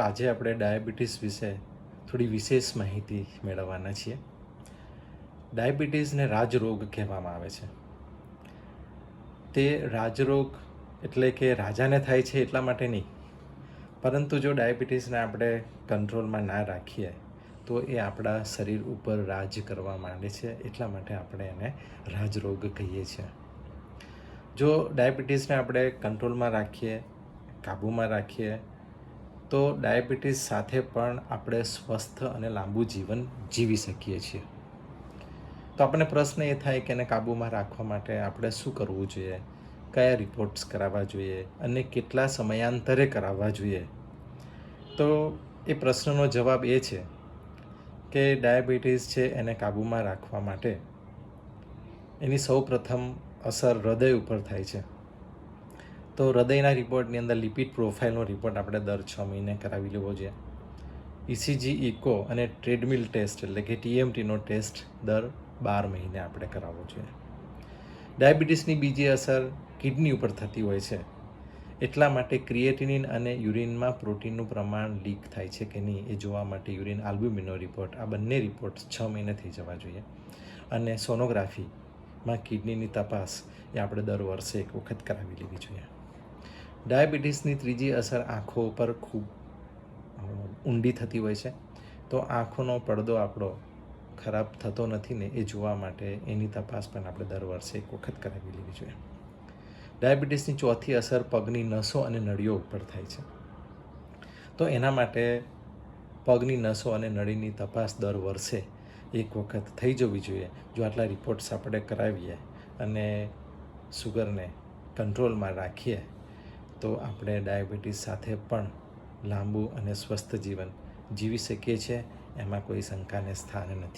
આજે આપણે ડાયાબિટીસ વિશે થોડી વિશેષ માહિતી મેળવવાના છીએ. ડાયાબિટીસને રાજરોગ કહેવામાં આવે છે. તે રાજરોગ એટલે કે રાજાને થાય છે એટલા માટે નહીં, પરંતુ જો ડાયાબિટીસને આપણે કંટ્રોલમાં ના રાખીએ તો એ આપણા શરીર ઉપર રાજ કરવા માંડે છે, એટલા માટે આપણે એને રાજરોગ કહીએ છીએ. જો ડાયાબિટીસને આપણે કંટ્રોલમાં રાખીએ, કાબૂમાં રાખીએ, તો ડાયાબિટીસ સાથે પણ આપણે સ્વસ્થ અને લાંબુ જીવન જીવી શકીએ છીએ. તો આપણને પ્રશ્ન એ થાય કે એને કાબૂમાં રાખવા માટે આપણે શું કરવું જોઈએ, કયા રિપોર્ટ્સ કરાવવા જોઈએ અને કેટલા સમયાંતરે કરાવવા જોઈએ. તો એ પ્રશ્નનો જવાબ એ છે કે ડાયાબિટીસ છે એને કાબૂમાં રાખવા માટે એની સૌ પ્રથમ અસર હૃદય ઉપર થાય છે. તો હૃદયના રિપોર્ટની અંદર લિપિડ પ્રોફાઇલનો રિપોર્ટ આપણે દર 6 મહિને કરાવી લેવો જોઈએ. ઇસીજી, ઇકો અને ટ્રેડમિલ ટેસ્ટ એટલે કે TMTનો ટેસ્ટ દર 12 મહિને આપણે કરાવવો જોઈએ. ડાયાબિટીસની બીજી અસર કિડની ઉપર થતી હોય છે, એટલા માટે ક્રિએટિનિન અને યુરિનમાં પ્રોટીનનું પ્રમાણ લીક થાય છે કે નહીં એ જોવા માટે યુરિન આલ્બ્યુમિનનો રિપોર્ટ, આ બંને રિપોર્ટ 6 મહિને થઈ જવા જોઈએ. અને સોનોગ્રાફીમાં કિડનીની તપાસ એ આપણે દર વર્ષે એક વખત કરાવી લેવી જોઈએ. ડાયાબિટીસની ત્રીજી અસર આંખો ઉપર ખૂબ ઊંડી થતી હોય છે. તો આંખોનો પડદો આપણો ખરાબ થતો નથી ને એ જોવા માટે એની તપાસ પણ આપણે દર વર્ષે એક વખત કરાવી લેવી જોઈએ. ડાયાબિટીસની ચોથી અસર પગની નસો અને નળીઓ ઉપર થાય છે. તો એના માટે પગની નસો અને નળીની તપાસ દર વર્ષે એક વખત થઈ જવી જોઈએ. જો આટલા રિપોર્ટ્સ આપણે કરાવીએ અને સુગરને કંટ્રોલમાં રાખીએ તો આપણે ડાયાબિટીસ સાથે પણ લાંબુ અને સ્વસ્થ જીવન જીવી શકીએ છીએ. એમાં કોઈ શંકાને સ્થાન નથી.